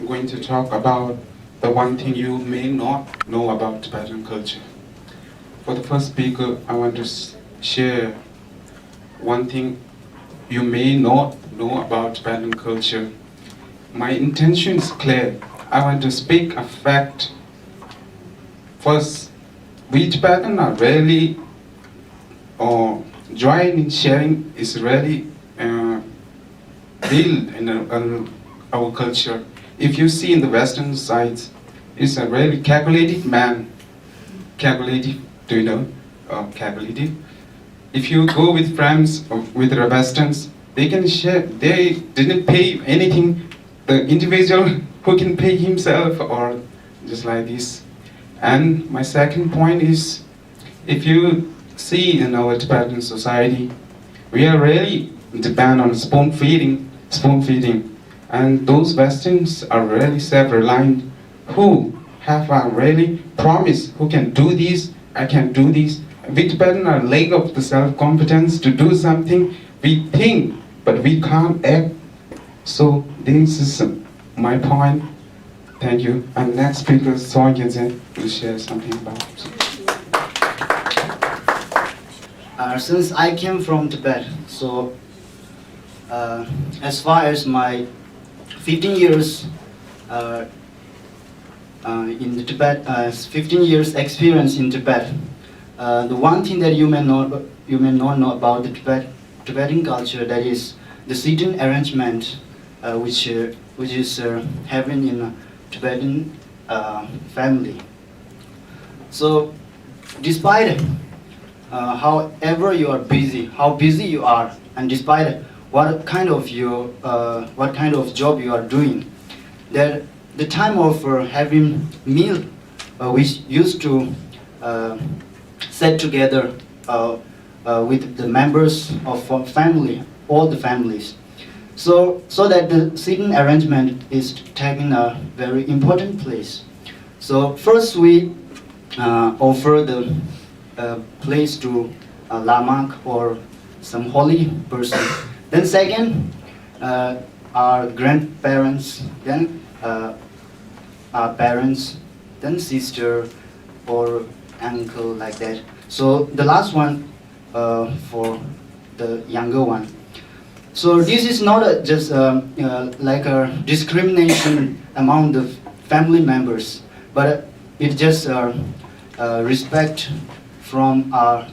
going to talk about the one thing you may not know about Tibetan culture. For the first speaker, I want to share one thing you may not know about Tibetan culture. My intention is clear. I want to speak a fact. First, we Tibetan are really joy in sharing is really real in our culture. If you see in the Western sides, it's a really calculated man. Calculative, do you know? Calculative. If you go with friends or with the Westerns, they can share. They didn't pay anything. The individual who can pay himself or just like this. And my second point is, if you see in our Tibetan society, we are really depend on spoon feeding, and those Westerns are really self-reliant, who have a really promise, who can do this, I can do this. We Tibetan are lack of the self-competence to do something. We think, but we can't act. So this is my point. Thank you. And next speaker, Song Yinzen, will share something about it. Since I came from Tibet, so as far as my 15 years in the Tibet, 15 years experience in Tibet, the one thing that you may not know about the Tibetan culture, that is the seating arrangement, which is having in a Tibetan family. So, despite however you are busy, how busy you are, and despite what kind of job you are doing, that the time of having meal, we used to set together with the members of family, all the families, so that the seating arrangement is taking a very important place. So first we offer the place to a lamak or some holy person. Then second, our grandparents, then our parents, then sister or uncle, like that. So the last one for the younger one. So this is not just like a discrimination among the family members, but it's just respect from our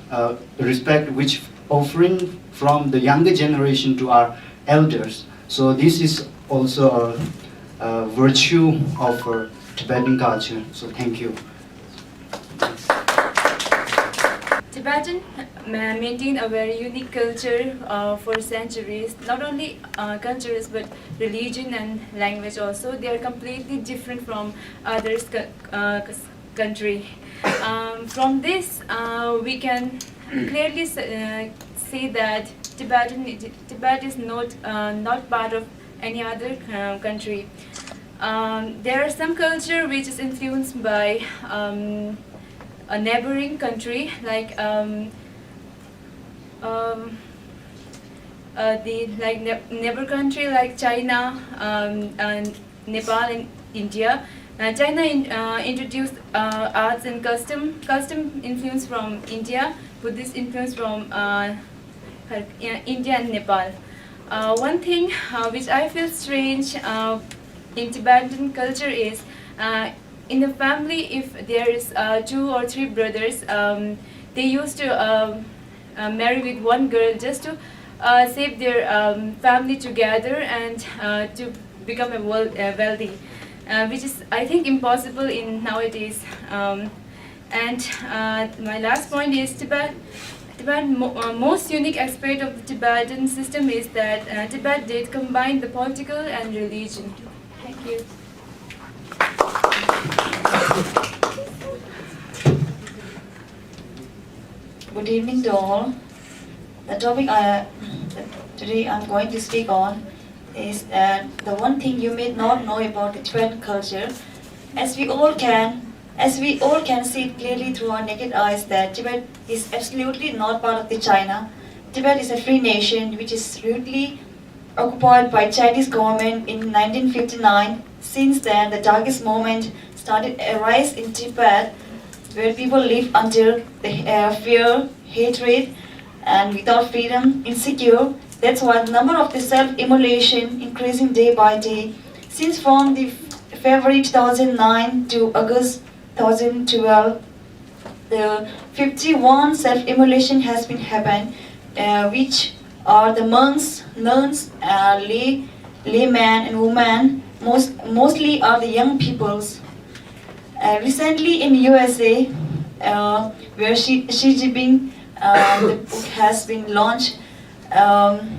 respect which offering from the younger generation to our elders. So this is also a virtue of Tibetan culture. So thank you. Tibetan maintain a very unique culture for centuries. Not only cultures but religion and language also. They are completely different from others country. From this, we can clearly say that Tibet is not part of any other country. There are some culture which is influenced by a neighboring country, like neighbor country like China, and Nepal and India. China introduced arts and custom influence from India, Buddhist influence from India and Nepal. One thing which I feel strange in Tibetan culture is, in the family, if there is 2 or 3 brothers, they used to marry with one girl just to save their family together and to become wealthy, which is, I think, impossible in nowadays. And my last point is most unique aspect of the Tibetan system is that Tibet did combine the political and religion. Thank you. Good evening to all. The topic today I'm going to speak on is the one thing you may not know about the Tibetan culture. As we all can see it clearly through our naked eyes that Tibet is absolutely not part of the China. Tibet is a free nation which is rudely occupied by Chinese government in 1959 Since then, the darkest moment started a rise in Tibet, where people live under the fear, hatred, and without freedom, insecure. That's why the number of the self-immolation increasing day by day. Since from the February 2009 to August 2012, the 51 self-immolation has been happened, which are the monks, nuns, laymen and women, mostly are the young peoples. Recently in USA, where Xi Jinping, the book has been launched, Laden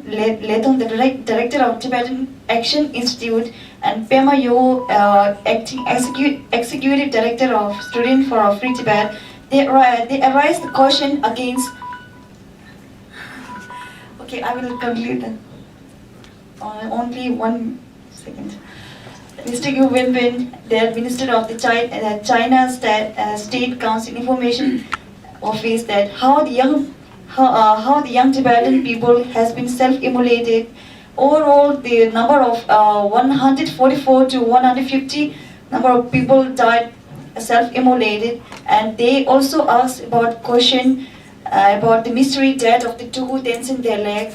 Ledon, the director of Tibetan Action Institute, and Pema Yo, acting executive director of Student for Free Tibet, they arise the caution against. Okay, I will conclude. Only 1 second. Mr. Yu Wenbin, the Minister of the China State Council Information Office, that how the young Tibetan people has been self-immolated. Overall, the number of 144 to 150 number of people died self-immolated, and they also asked about question about the mystery death of the two Tenzin Delek,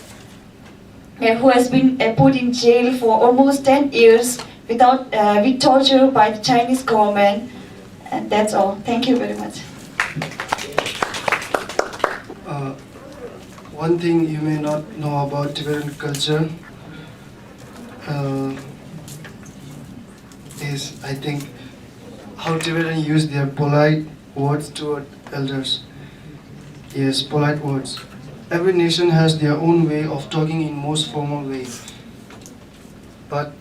who has been put in jail for almost 10 years without with torture by the Chinese government. And that's all. Thank you very much. One thing you may not know about Tibetan culture is, I think, how Tibetans use their polite words toward elders. Yes, polite words. Every nation has their own way of talking in most formal way. But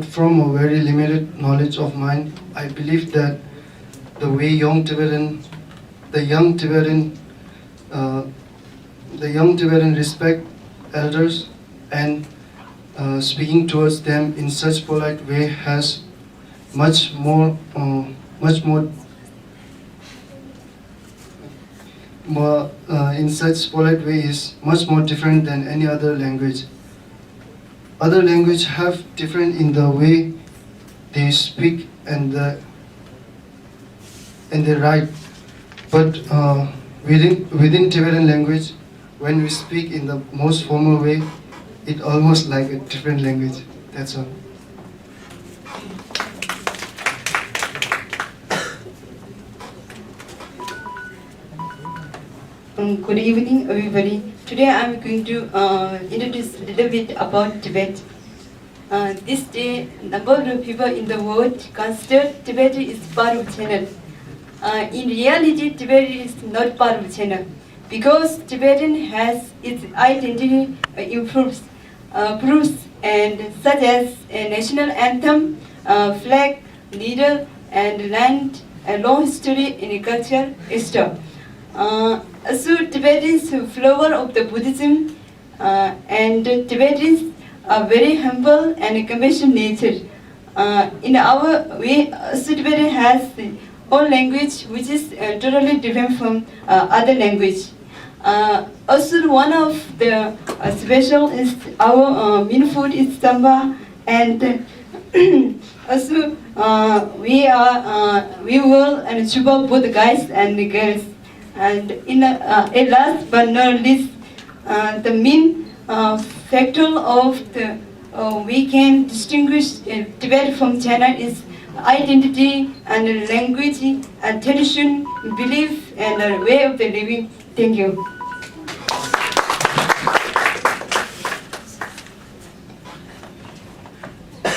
from a very limited knowledge of mine, I believe that the way the young Tibetan respect elders and speaking towards them in such polite way has much more in such polite way is much more different than any other language. Other languages have different in the way they speak and they write, but within Tibetan language, when we speak in the most formal way, it almost like a different language. That's all. Good evening, everybody. Today I'm going to introduce a little bit about Tibet. This day, number of people in the world consider Tibet is part of China. In reality, Tibet is not part of China because Tibetan has its identity proofs and such as a national anthem, flag, leader, and land, a long history in culture, etc. So Tibetans flower of the Buddhism, and Tibetans are very humble and compassionate nature. In our way, so Tibetan has own language which is totally different from other language. Also, one of the special is our main food is samba, and also we will and chupa both guys and girls. And in last but not least, the main factor of the we can distinguish Tibet from China is identity and language and tradition, belief and way of the living. Thank you.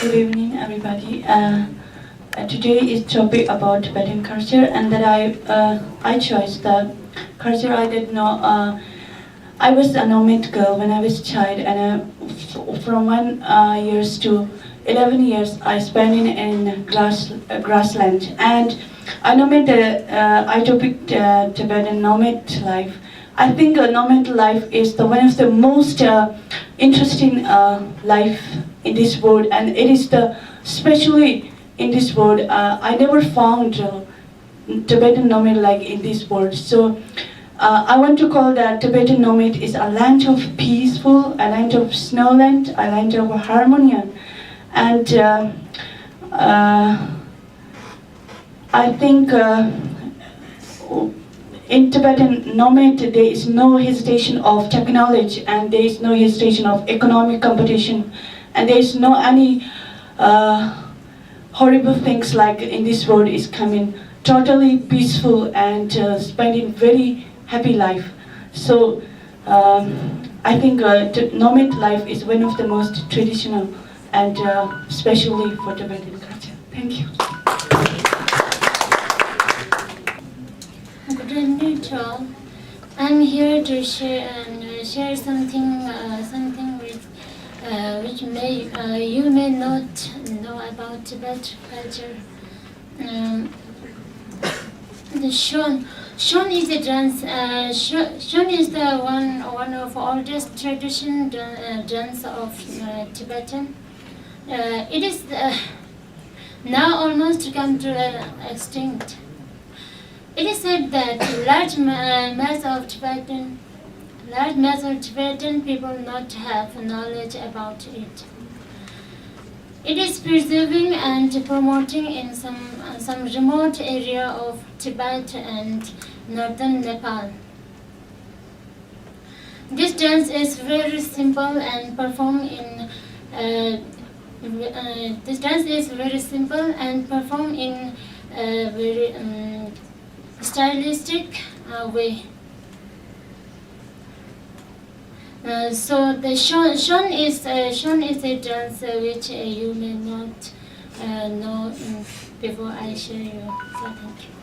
Good evening, everybody. Today is topic about Tibetan culture, and that I chose the culture I didn't know. I was a nomad girl when I was a child, and from 1 years to 11 years I spent in grassland, and I topic Tibetan nomad life. I think nomad life is one of the most interesting life in this world, and it is especially in this world. I never found Tibetan nomad like in this world. So I want to call that Tibetan nomad is a land of peaceful, a land of snowland, a land of harmony. And I think in Tibetan nomad there is no hesitation of technology, and there is no hesitation of economic competition, and there is no any horrible things like in this world is coming. Totally peaceful and spending very happy life. So I think nomad life is one of the most traditional and especially for Tibetan culture. Thank you. Good evening to all. I'm here to share something which you may not know about Tibet culture. The Shon is a dance. Shon is the one of oldest tradition dance of Tibetan. It is now almost come to extinct. It is said that large mass of Tibetan people not have knowledge about it. It is preserving and promoting in some remote area of Tibet and northern Nepal. This dance is very simple and performed in very stylistic way. So the Shon is a dance which you may not know before I show you. So thank you.